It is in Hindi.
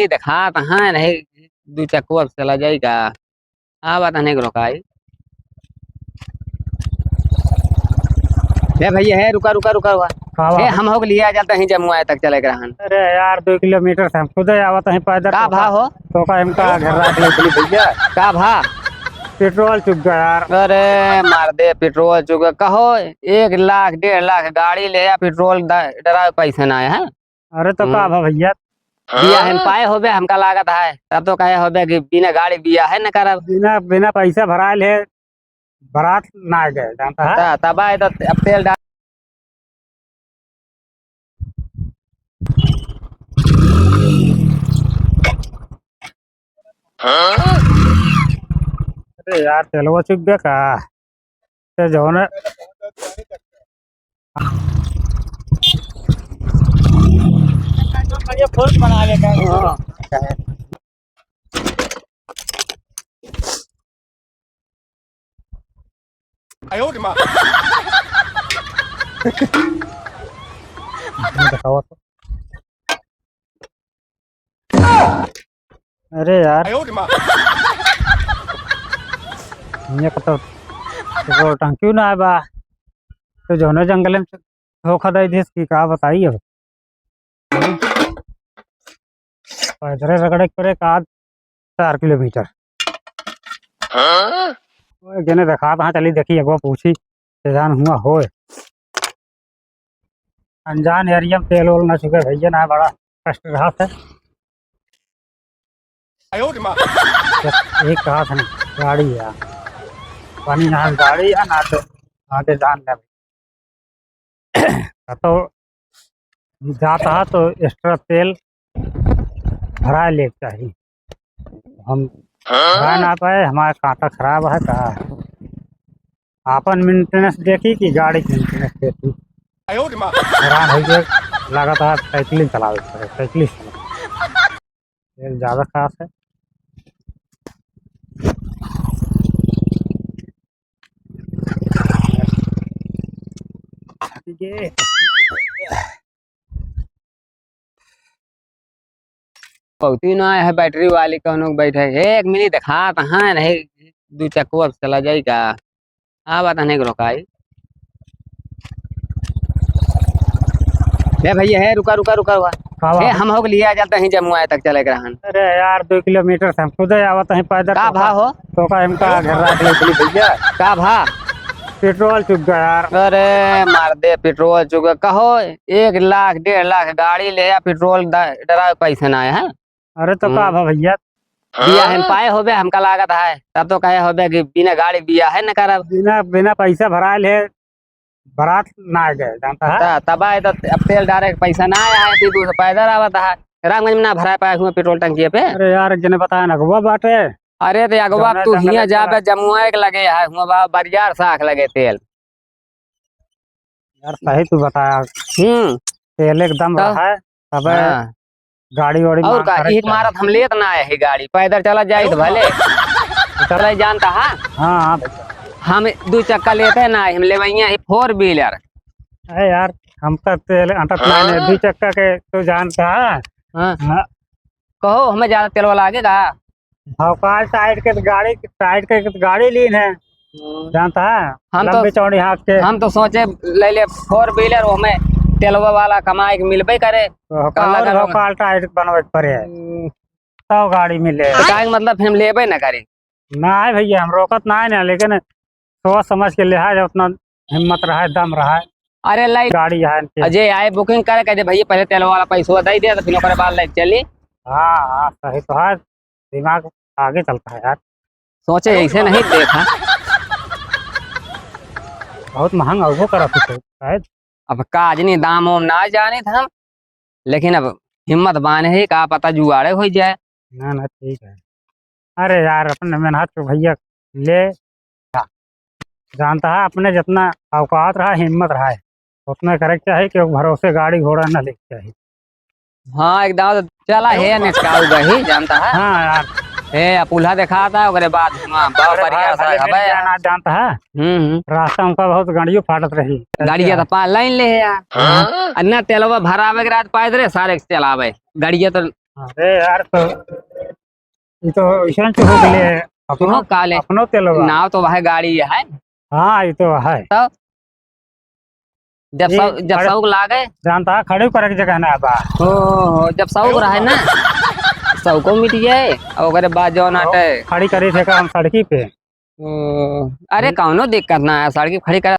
देखा कहाँ नहीं दू चक्कू अब चला जाएगा। हाँ बात नहीं रोकाई। ले भैया है रुका रुका रुका हुआ है हम हो लिया जाते हैं जमुआ तक चले रहन। अरे यार 2 किलोमीटर से हम खुद आवत है पैदल। का भा हो तो का इनका घर रात ले चली भैया। का भा पेट्रोल चुक गया यार। अरे मार दे पेट्रोल चुक कहो 1 लाख 1.5 लाख गाड़ी ले पेट्रोल डरा पैसे ना है। अरे तो का भा भैया बिया हम पाए होबे हमका लागत है तब तो कहे होबे कि बिना गाड़ी बिया है न करब बिना बिना पैसा भराए ले बारात ना गए जानता है तब आए तो अब तेल डाल। अरे यार तेलवा चुक गया का तो जो ना फुल बना लेगा। दिखाओ तो। अरे यार ये तो पेट्रोल टंकी ना है बा तो जो ना जंगल में धोखा दे दी की का बताइए अब पैदल रगड़े करे का 4 किलोमीटर जने देखा कहाँ चली देखी एक बार पूछी जान हुआ हो अनजान एरिया में तेल वोल ना चुके भैया ना बड़ा कष्ट रहा था। एक कहा था ना गाड़ी है पानी यहाँ गाड़ी है ना तो आगे जान ले तो जाता है तो एक्स्ट्रा तेल भरा ले चाहिए। हम भरा ना पाए हमारा कांटा खराब है कहा आपन मेंटेनेंस देखी कि गाड़ी की मेंटेनेंस देखी हैरान हो गया लगातार साइकिलिंग चलावे पड़े साइकिलिस्ट तेल ज़्यादा खास है। पहुँची ना है बैटरी वाली कौन बैठे एक मिनट देखा कहाँ नहीं दू चक्कू अब चला जाएगा। हाँ बात नहीं रोकाई। ले भैया है रुका रुका रुका हुआ है हम हो लिया जाते हैं जमुआ तक चले रहन। अरे यार 2 किलोमीटर से हम खुद आवत है पैदल। का भा हो तो का इनका घर रात ले चली भैया। का भा पेट्रोल चुक गया यार। अरे मार दे पेट्रोल चुक कहो 1 लाख 1.5 लाख गाड़ी ले पेट्रोल डरा पैसे ना है। अरे तो का भा भैया बिया हम पाए होबे हमका लागत है तब तो कहे होबे कि बिना गाड़ी बिया है न करब बिना बिना पैसा भराए ले बारात ना गए जानता है तब आए तो अब तेल डाले पैसा ना आया है दीदू से पैदल आवत है रामगंज में ना भरा पाए हुए पेट्रोल टंकी पे। अरे यार जने बताया ना अगवा बाटे। अरे तो अगवा तू हिया जाबे जमुआ के लगे है हुआ बरियार साख लगे तेल यार सही तू बताया तेल एकदम रहा है अब गाड़ी वाड़ी और का एक मारत हम लेत ना आए है गाड़ी पैदल चला जाए तो भले चला जानता है। हाँ हम 2 चक्का लेते ना हम ले 4 व्हीलर। अरे यार हम तो तेल अटक 2 चक्का के तो जानता है। हाँ कहो हमें ज्यादा तेल वाला आगे का भोपाल साइड के गाड़ी लीन है जानता है हम तो चौड़ी हाथ के हम तो सोचे ले ले 4 व्हीलर हमें तेलवा वाला कमाए के मिलबे करे भोपाल टाइट बनवे पड़े तब गाड़ी मिले मतलब हम लेबे ना करे ना है भैया हम रोकत ना है ना लेकिन सोच समझ के लिहाज अपना हिम्मत रहा है दम रहा है। अरे लाई गाड़ी है अजय आए बुकिंग करे कहे भैया पहले तेल वाला पैसा दे दे तो फिर ओकरे बाद लाइक चली। हाँ सही तो है दिमाग आगे चलता है यार सोचे ऐसे नहीं देखा बहुत महंगा वो करा शायद अब काज नहीं दाम वाम ना जाने था लेकिन अब हिम्मत बाने ही का पता जुगाड़े हो जाए। ना ठीक है। अरे यार अपने मेहनत को भैया ले जानता है अपने जितना औकात रहा हिम्मत रहा है उतना करे चाहिए कि भरोसे गाड़ी घोड़ा न ले चाहिए। हाँ एकदम चला है निकाल गई जानता है। हाँ यार ए पुल्हा दिखाता है ओकरे बाद बढ़िया सा हबे जानता है रास्ता उनका बहुत गाड़ियों फाटत रही गाड़िया तो 5 लाइन ले है यार अन्ना तेलवा भरावे के रात पाए रे सारे चलावे गाड़िया तो अरे यार तो ये तो ऐसा हो गए अपनो सुनो काले अपनो तेलवा। नाव तो वह गाड़ी है हाँ ये तो है। तब जब ये सब जब खड़े- सब लागे जानता है खड़े करे की जगह ना बा। हो जब सब रहे ना सब को मिट जाए और ओकरे बाद जो नाटे खड़ी करी थे का हम सड़की पे। अरे कौनो दिक्कत ना है सड़की खड़ी कर